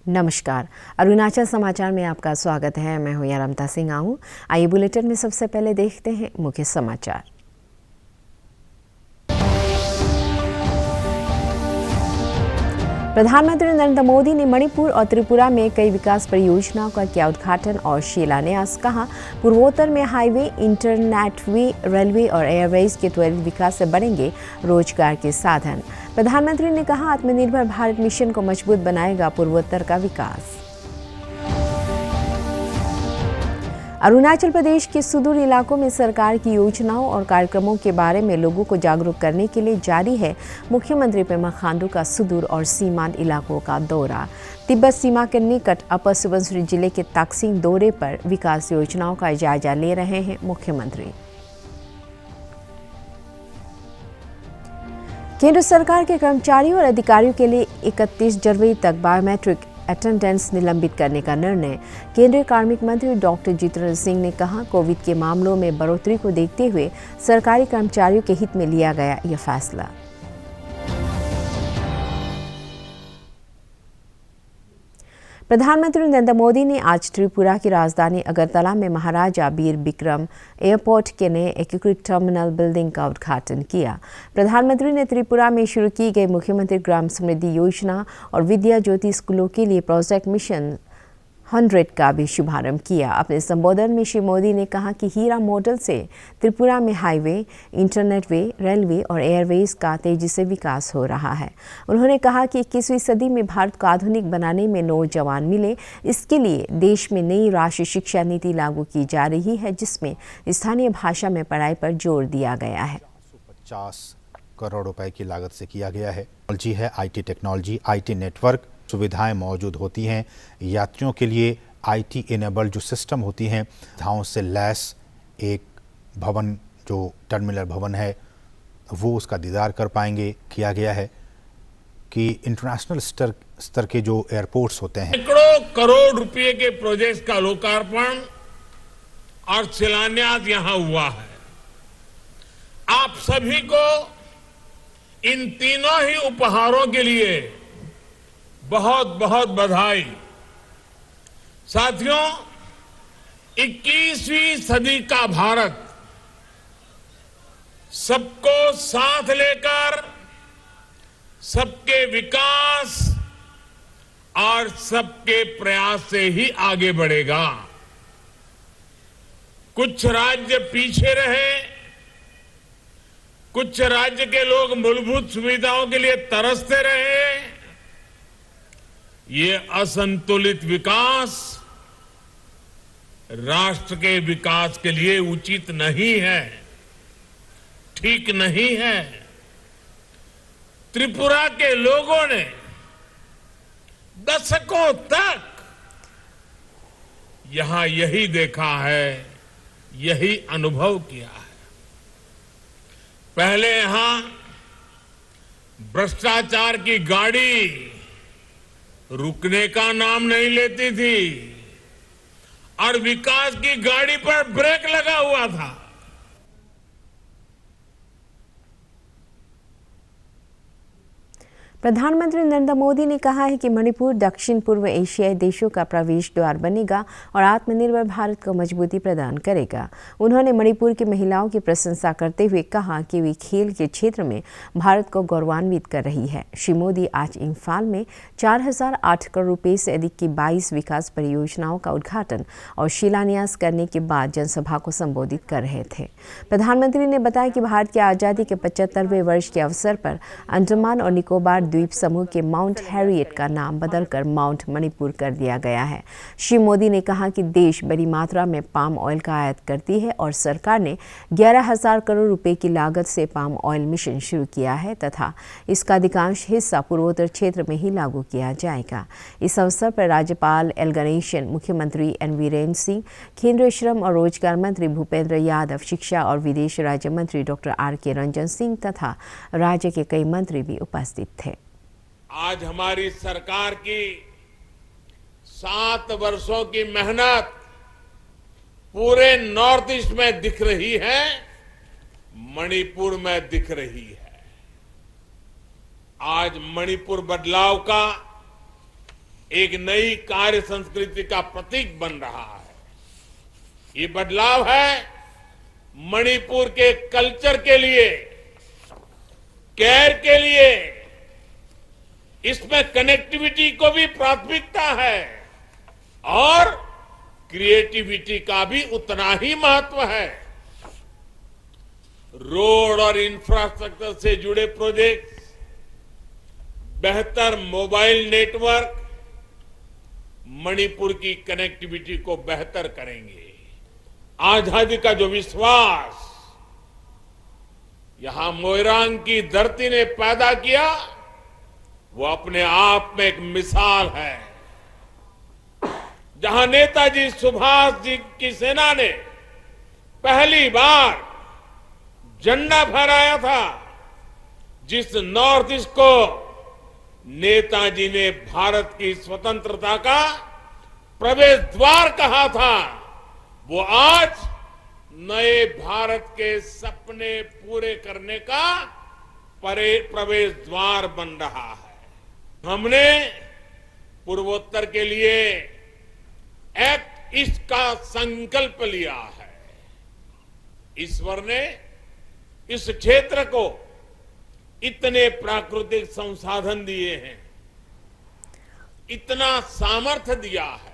नमस्कार। अरुणाचल समाचार में आपका स्वागत है। मैं हूं यारमता सिंह आहू। आइए बुलेटिन में सबसे पहले देखते हैं मुख्य समाचार। प्रधानमंत्री नरेंद्र मोदी ने मणिपुर और त्रिपुरा में कई विकास परियोजनाओं का किया उद्घाटन और शिलान्यास। कहा, पूर्वोत्तर में हाईवे, इंटरनेट वे, रेलवे और एयरवेज के त्वरित विकास से बढ़ेंगे रोजगार के साधन। प्रधानमंत्री ने कहा, आत्मनिर्भर भारत मिशन को मजबूत बनाएगा पूर्वोत्तर का विकास। अरुणाचल प्रदेश के सुदूर इलाकों में सरकार की योजनाओं और कार्यक्रमों के बारे में लोगों को जागरूक करने के लिए जारी है मुख्यमंत्री पेमा खांडू का सुदूर और सीमांत इलाकों का दौरा। तिब्बत सीमा के निकट अपर सुबनसिरी जिले के ताकसिंग दौरे पर विकास योजनाओं का जायजा ले रहे हैं मुख्यमंत्री। केंद्र सरकार के कर्मचारियों और अधिकारियों के लिए 31 जनवरी तक बायोमेट्रिक अटेंडेंस निलंबित करने का निर्णय। केंद्रीय कार्मिक मंत्री डॉक्टर जितेंद्र सिंह ने कहा, कोविड के मामलों में बढ़ोतरी को देखते हुए सरकारी कर्मचारियों के हित में लिया गया यह फैसला। प्रधानमंत्री नरेंद्र मोदी ने आज त्रिपुरा की राजधानी अगरतला में महाराजा बीर बिक्रम एयरपोर्ट के नए एकीकृत टर्मिनल बिल्डिंग का उद्घाटन किया। प्रधानमंत्री ने त्रिपुरा में शुरू की गई मुख्यमंत्री ग्राम समृद्धि योजना और विद्या ज्योति स्कूलों के लिए प्रोजेक्ट मिशन 100 का भी शुभारंभ किया। अपने संबोधन में श्री मोदी ने कहा कि हीरा मॉडल से त्रिपुरा में हाईवे, इंटरनेट वे, रेलवे और एयरवेज का तेजी से विकास हो रहा है। उन्होंने कहा कि 21वीं सदी में भारत को आधुनिक बनाने में नौजवान मिले, इसके लिए देश में नई राष्ट्रीय शिक्षा नीति लागू की जा रही है, जिसमें स्थानीय भाषा में पढ़ाई पर जोर दिया गया है। 50 करोड़ रुपए की लागत से किया गया है। टेक्नोलॉजी है, आईटी टेक्नोलॉजी, आईटी नेटवर्क सुविधाएं मौजूद होती हैं। यात्रियों के लिए आईटी इनेबल जो सिस्टम होती हैं, सुविधाओं से लैस एक भवन जो टर्मिनल भवन है वो उसका दीदार कर पाएंगे। किया गया है कि इंटरनेशनल स्तर के जो एयरपोर्ट्स होते हैं, सैकड़ों करोड़ रुपए के प्रोजेक्ट का लोकार्पण और शिलान्यास यहां हुआ है। आप सभी को इन तीनों ही उपहारों के लिए बहुत बहुत बधाई। साथियों, 21वीं सदी का भारत सबको साथ लेकर सबके विकास और सबके प्रयास से ही आगे बढ़ेगा। कुछ राज्य पीछे रहे, कुछ राज्य के लोग मूलभूत सुविधाओं के लिए तरसते रहे। ये असंतुलित विकास राष्ट्र के विकास के लिए उचित नहीं है, ठीक नहीं है। त्रिपुरा के लोगों ने दशकों तक यहां यही देखा है, यही अनुभव किया है। पहले यहां भ्रष्टाचार की गाड़ी रुकने का नाम नहीं लेती थी और विकास की गाड़ी पर ब्रेक लगा हुआ था। प्रधानमंत्री नरेंद्र मोदी ने कहा है कि मणिपुर दक्षिण पूर्व एशियाई देशों का प्रवेश द्वार बनेगा और आत्मनिर्भर भारत को मजबूती प्रदान करेगा। उन्होंने मणिपुर की महिलाओं की प्रशंसा करते हुए कहा कि वे खेल के क्षेत्र में भारत को गौरवान्वित कर रही है। श्री मोदी आज इम्फाल में 4008 करोड़ रुपए से अधिक की 22 विकास परियोजनाओं का उद्घाटन और शिलान्यास करने के बाद जनसभा को संबोधित कर रहे थे। प्रधानमंत्री ने बताया कि भारत की आज़ादी के 75वें वर्ष के अवसर पर अंडमान और निकोबार द्वीप समूह के माउंट हैरियट का नाम बदलकर माउंट मणिपुर कर दिया गया है। श्री मोदी ने कहा कि देश बड़ी मात्रा में पाम ऑयल का आयात करती है और सरकार ने 11,000 करोड़ रुपए की लागत से पाम ऑयल मिशन शुरू किया है तथा इसका अधिकांश हिस्सा पूर्वोत्तर क्षेत्र में ही लागू किया जाएगा। इस अवसर पर राज्यपाल एल गणेशन, मुख्यमंत्री एन वीरेंद्र सिंह, केंद्रीय श्रम और रोजगार मंत्री भूपेंद्र यादव, शिक्षा और विदेश राज्य मंत्री डॉक्टर आर.के. रंजन सिंह तथा राज्य के कई मंत्री भी उपस्थित थे। आज हमारी सरकार की 7 वर्षों की मेहनत पूरे नॉर्थ ईस्ट में दिख रही है, मणिपुर में दिख रही है। आज मणिपुर बदलाव का एक नई कार्य संस्कृति का प्रतीक बन रहा है। ये बदलाव है मणिपुर के कल्चर के लिए, केयर के लिए। इसमें कनेक्टिविटी को भी प्राथमिकता है और क्रिएटिविटी का भी उतना ही महत्व है। रोड और इंफ्रास्ट्रक्चर से जुड़े प्रोजेक्ट, बेहतर मोबाइल नेटवर्क मणिपुर की कनेक्टिविटी को बेहतर करेंगे। आजादी का जो विश्वास यहां मोइरांग की धरती ने पैदा किया, वो अपने आप में एक मिसाल है। जहां नेताजी सुभाष जी की सेना ने पहली बार झंडा फहराया था, जिस नॉर्थ ईस्ट को नेताजी ने भारत की स्वतंत्रता का प्रवेश द्वार कहा था, वो आज नए भारत के सपने पूरे करने का प्रवेश द्वार बन रहा है। हमने पूर्वोत्तर के लिए एक्ट ईस्ट का संकल्प लिया है। ईश्वर ने इस क्षेत्र को इतने प्राकृतिक संसाधन दिए हैं, इतना सामर्थ्य दिया है,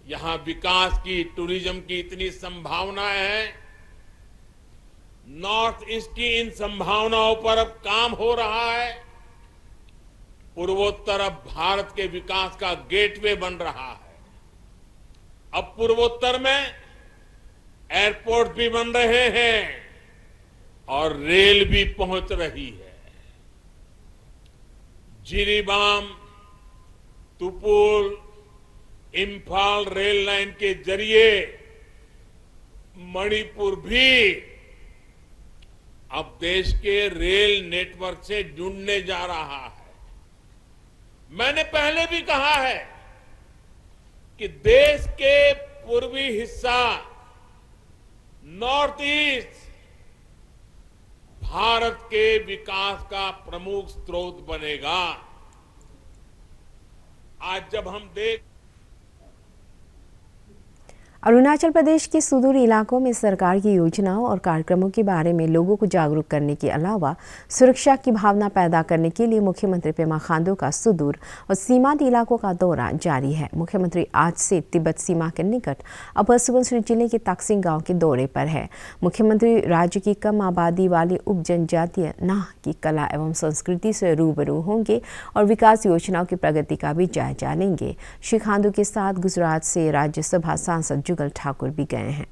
यहां विकास की, टूरिज्म की इतनी संभावनाएं हैं। नॉर्थ ईस्ट की इन संभावनाओं पर अब काम हो रहा है। पूर्वोत्तर अब भारत के विकास का गेटवे बन रहा है। अब पूर्वोत्तर में एयरपोर्ट भी बन रहे हैं और रेल भी पहुंच रही है। जिरीबाम, तुपुल, इंफाल रेल लाइन के जरिए मणिपुर भी अब देश के रेल नेटवर्क से जुड़ने जा रहा है। मैंने पहले भी कहा है कि देश के पूर्वी हिस्सा नॉर्थ ईस्ट भारत के विकास का प्रमुख स्रोत बनेगा। आज जब हम अरुणाचल प्रदेश के सुदूर इलाकों में सरकार की योजनाओं और कार्यक्रमों के बारे में लोगों को जागरूक करने के अलावा सुरक्षा की भावना पैदा करने के लिए मुख्यमंत्री पेमा खांडू का सुदूर और सीमांत इलाकों का दौरा जारी है। मुख्यमंत्री आज से तिब्बत सीमा के निकट अपर सुबनसिरी जिले के ताक्सिंग गांव के दौरे पर है। मुख्यमंत्री राज्य की कम आबादी वाली उप जनजातीय नाह की कला एवं संस्कृति से रूबरू होंगे और विकास योजनाओं की प्रगति का भी जायजा लेंगे। श्री खांडू के साथ गुजरात से राज्यसभा सांसद जुगल ठाकुर भी गए हैं।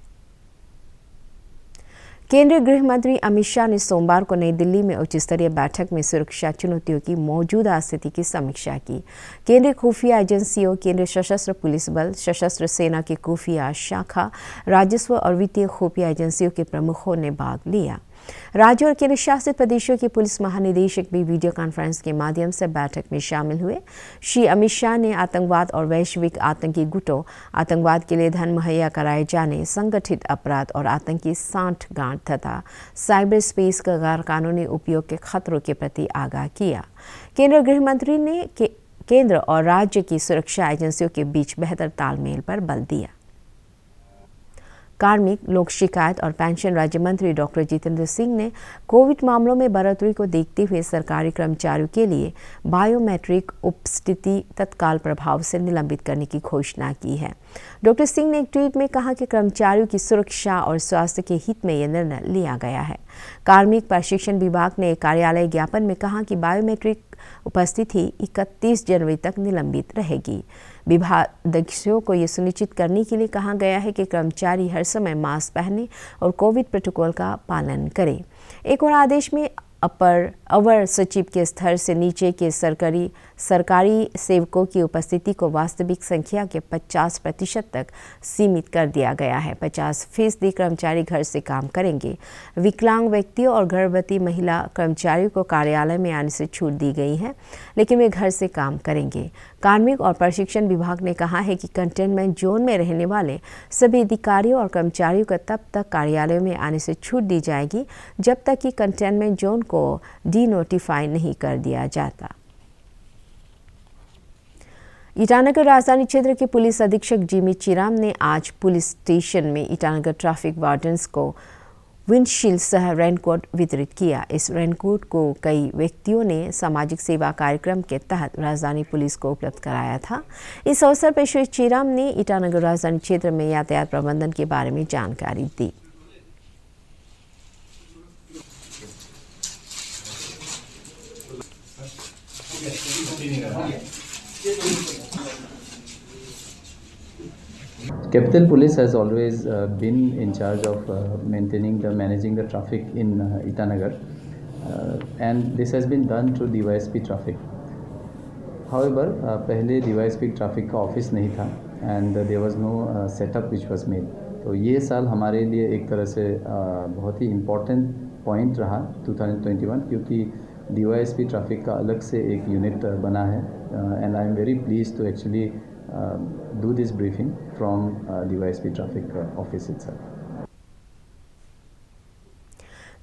केंद्रीय गृह मंत्री अमित शाह ने सोमवार को नई दिल्ली में उच्च स्तरीय बैठक में सुरक्षा चुनौतियों की मौजूदा स्थिति की समीक्षा की। केंद्रीय खुफिया एजेंसियों, केंद्रीय सशस्त्र पुलिस बल, सशस्त्र सेना की खुफिया शाखा, राजस्व और वित्तीय खुफिया एजेंसियों के प्रमुखों ने भाग लिया। राज्य और केंद्र शासित प्रदेशों के पुलिस महानिदेशक भी वीडियो कॉन्फ्रेंस के माध्यम से बैठक में शामिल हुए। श्री अमित शाह ने आतंकवाद और वैश्विक आतंकी गुटों, आतंकवाद के लिए धन मुहैया कराए जाने, संगठित अपराध और आतंकी सांठगांठ तथा साइबर स्पेस का गैर कानूनी उपयोग के खतरों के प्रति आगाह किया। केंद्रीय गृह मंत्री ने केंद्र और राज्य की सुरक्षा एजेंसियों के बीच बेहतर तालमेल पर बल दिया। कार्मिक, लोक शिकायत और पेंशन राज्य मंत्री डॉक्टर जितेंद्र सिंह ने कोविड मामलों में बढ़ोतरी को देखते हुए सरकारी कर्मचारियों के लिए बायोमेट्रिक उपस्थिति तत्काल प्रभाव से निलंबित करने की घोषणा की है। डॉक्टर सिंह ने एक ट्वीट में कहा कि कर्मचारियों की सुरक्षा और स्वास्थ्य के हित में यह निर्णय लिया गया है। कार्मिक प्रशिक्षण विभाग ने एक कार्यालय ज्ञापन में कहा कि बायोमेट्रिक उपस्थिति 31 जनवरी तक निलंबित रहेगी। विभागाध्यक्षों को यह सुनिश्चित करने के लिए कहा गया है कि कर्मचारी हर समय मास्क पहने और कोविड प्रोटोकॉल का पालन करें। एक और आदेश में अवर सचिव के स्तर से नीचे के सरकारी सेवकों की उपस्थिति को वास्तविक संख्या के 50% तक सीमित कर दिया गया है। 50% कर्मचारी घर से काम करेंगे। विकलांग व्यक्तियों और गर्भवती महिला कर्मचारियों को कार्यालय में आने से छूट दी गई है, लेकिन वे घर से काम करेंगे। कार्मिक और प्रशिक्षण विभाग ने कहा है कि कंटेनमेंट जोन में रहने वाले सभी अधिकारियों और कर्मचारियों को तब तक कार्यालयों में आने से छूट दी जाएगी जब तक कि कंटेनमेंट जोन को डी नोटिफाई नहीं कर दिया जाता। ईटानगर राजधानी क्षेत्र के पुलिस अधीक्षक जिमी चिराम ने आज पुलिस स्टेशन में ईटानगर ट्रैफिक वार्डन्स को विंडशील्ड सह रेनकोट वितरित किया। इस रेनकोट को कई व्यक्तियों ने सामाजिक सेवा कार्यक्रम के तहत राजधानी पुलिस को उपलब्ध कराया था। इस अवसर पर श्री चिराम ने ईटानगर राजधानी क्षेत्र में यातायात प्रबंधन के बारे में जानकारी दी। Capital Police has always been in charge of managing the traffic in Itanagar, and this has been done through DYSP traffic. However, पहले DYSP traffic का ऑफिस नहीं था and there was no setup which was made. तो ये साल हमारे लिए एक तरह से बहुत ही important point रहा 2021, क्योंकि DYSP ट्रैफिक का अलग से एक यूनिट बना है and I am very pleased to actually do this briefing from DYSP traffic office itself.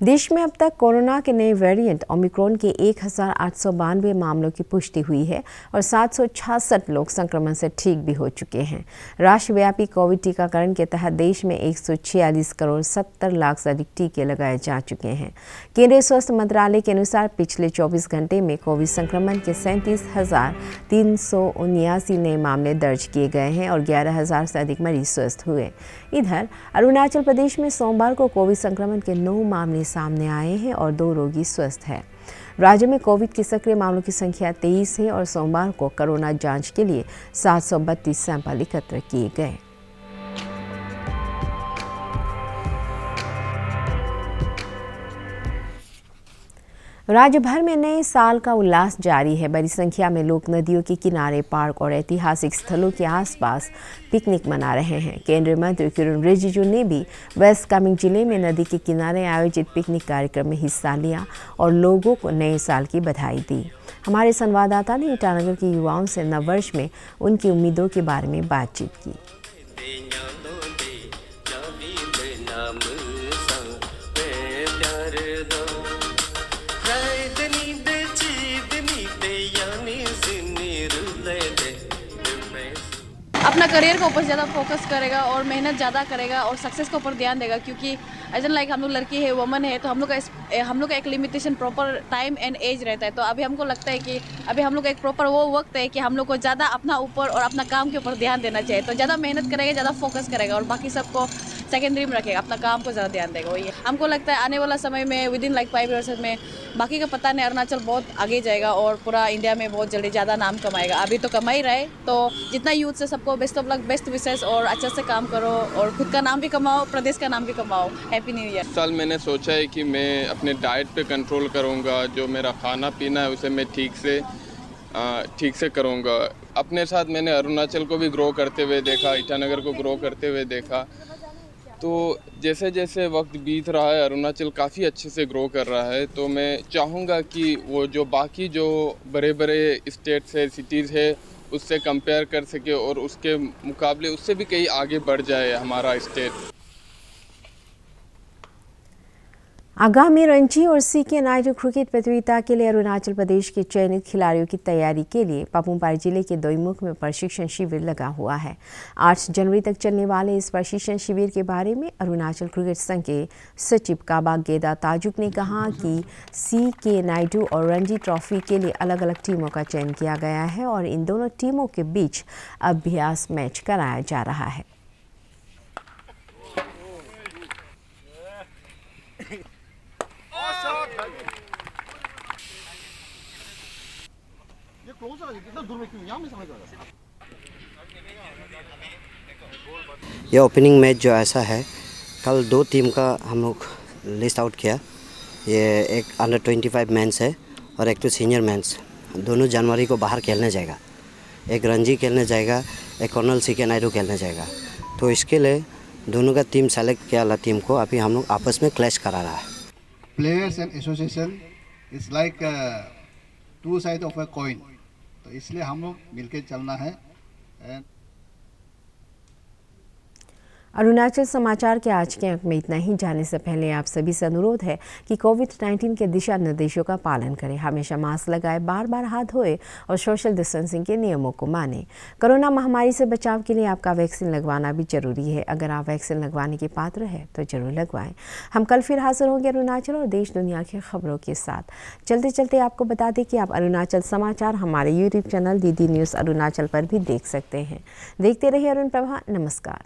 देश में अब तक कोरोना के नए वेरिएंट ओमिक्रॉन के 1892 मामलों की पुष्टि हुई है और 766 लोग संक्रमण से ठीक भी हो चुके हैं। राष्ट्रव्यापी कोविड टीकाकरण के तहत देश में 146 करोड़ 70 लाख से अधिक टीके लगाए जा चुके हैं। केंद्रीय स्वास्थ्य मंत्रालय के अनुसार पिछले 24 घंटे में कोविड संक्रमण के 37,379 नए मामले दर्ज किए गए हैं और 11,000 से अधिक मरीज स्वस्थ हुए। इधर अरुणाचल प्रदेश में सोमवार को कोविड संक्रमण के 9 मामले सामने आए हैं और 2 रोगी स्वस्थ हैं। राज्य में कोविड के सक्रिय मामलों की संख्या 23 है और सोमवार को कोरोना जांच के लिए 732 सैंपल एकत्र किए गए। राज्य भर में नए साल का उल्लास जारी है। बड़ी संख्या में लोग नदियों के किनारे, पार्क और ऐतिहासिक स्थलों के आसपास पिकनिक मना रहे हैं। केंद्रीय मंत्री किरण रिजिजू ने भी वेस्ट कामेंग जिले में नदी के किनारे आयोजित पिकनिक कार्यक्रम में हिस्सा लिया और लोगों को नए साल की बधाई दी। हमारे संवाददाता ने ईटानगर के युवाओं से नववर्ष में उनकी उम्मीदों के बारे में बातचीत की। अपना करियर के ऊपर ज़्यादा फोकस करेगा और मेहनत ज़्यादा करेगा और सक्सेस के ऊपर ध्यान देगा, क्योंकि एज एन लाइक हम लोग लड़की है, वुमन है, तो हम लोग का एक limitation proper time and age रहता है। तो अभी हमको लगता है कि अभी हम लोग का एक प्रॉपर वो वक्त है कि हम लोग को ज़्यादा अपना ऊपर और अपना काम के ऊपर ध्यान देना चाहिए। तो ज़्यादा मेहनत करेगा, ज़्यादा फोकस करेगा और बाकी सबको सेकेंडरी में रखेगा, अपना काम को ज़्यादा ध्यान देगा। वही हमको लगता है आने वाला समय में विद इन लाइक 5 years में बाकी का पता नहीं, अरुणाचल बहुत आगे जाएगा और पूरा इंडिया में बहुत जल्दी ज़्यादा नाम कमाएगा। अभी तो कमा ही रहा है, तो जितना यूथ से सबको बेस्ट ऑफ लक, बेस्ट विशेष और अच्छे से काम करो और खुद का नाम भी कमाओ, प्रदेश का नाम भी कमाओ। Happy new year. इस साल मैंने सोचा है कि मैं अपने डाइट पे कंट्रोल करूँगा, जो मेरा खाना पीना है उसे मैं ठीक से करूँगा। अपने साथ मैंने अरुणाचल को भी ग्रो करते हुए देखा, ईटानगर को ग्रो करते हुए देखा। तो जैसे जैसे वक्त बीत रहा है अरुणाचल काफ़ी अच्छे से ग्रो कर रहा है। तो मैं चाहूँगा कि वो जो बाकी जो बड़े बड़े स्टेट्स है, सिटीज़ है, उससे कंपेयर कर सके और उसके मुकाबले उससे भी कहीं आगे बढ़ जाए हमारा स्टेट। आगामी रणजी और सीके नायडू क्रिकेट प्रतियोगिता के लिए अरुणाचल प्रदेश के चयनित खिलाड़ियों की तैयारी के लिए पापुमपारे जिले के दोईमुख में प्रशिक्षण शिविर लगा हुआ है। 8 जनवरी तक चलने वाले इस प्रशिक्षण शिविर के बारे में अरुणाचल क्रिकेट संघ के सचिव काबा गेदा ताजुक ने कहा कि सीके नायडू और रणजी ट्रॉफी के लिए अलग अलग टीमों का चयन किया गया है और इन दोनों टीमों के बीच अभ्यास मैच कराया जा रहा है। ये ओपनिंग मैच जो ऐसा है, कल 2 टीम का हम लोग लिस्ट आउट किया। ये एक अंडर 25 मेंस है और एक तो सीनियर मेंस। दोनों जनवरी को बाहर खेलने जाएगा। एक रणजी खेलने जाएगा, एक कर्नल सीके नायडू खेलने जाएगा। तो इसके लिए दोनों का टीम सेलेक्ट किया वाला टीम को अभी हम लोग आपस में क्लैश करा रहा है। Players and association is like 2 side of a coin, तो इसलिए हम लोग मिलकर चलना है। अरुणाचल समाचार के आज के अंक में इतना ही। जाने से पहले आप सभी से अनुरोध है कि कोविड-19 के दिशा निर्देशों का पालन करें, हमेशा मास्क लगाए, बार बार हाथ धोए और सोशल डिस्टेंसिंग के नियमों को मानें। कोरोना महामारी से बचाव के लिए आपका वैक्सीन लगवाना भी जरूरी है। अगर आप वैक्सीन लगवाने के पात्र हैं तो जरूर लगवाएं। हम कल फिर हाजिर होंगे अरुणाचल और देश दुनिया की खबरों के साथ। चलते चलते आपको बता दें कि आप अरुणाचल समाचार हमारे YouTube channel DD news Arunachal पर भी देख सकते हैं। देखते रहिए अरुण प्रभा। नमस्कार।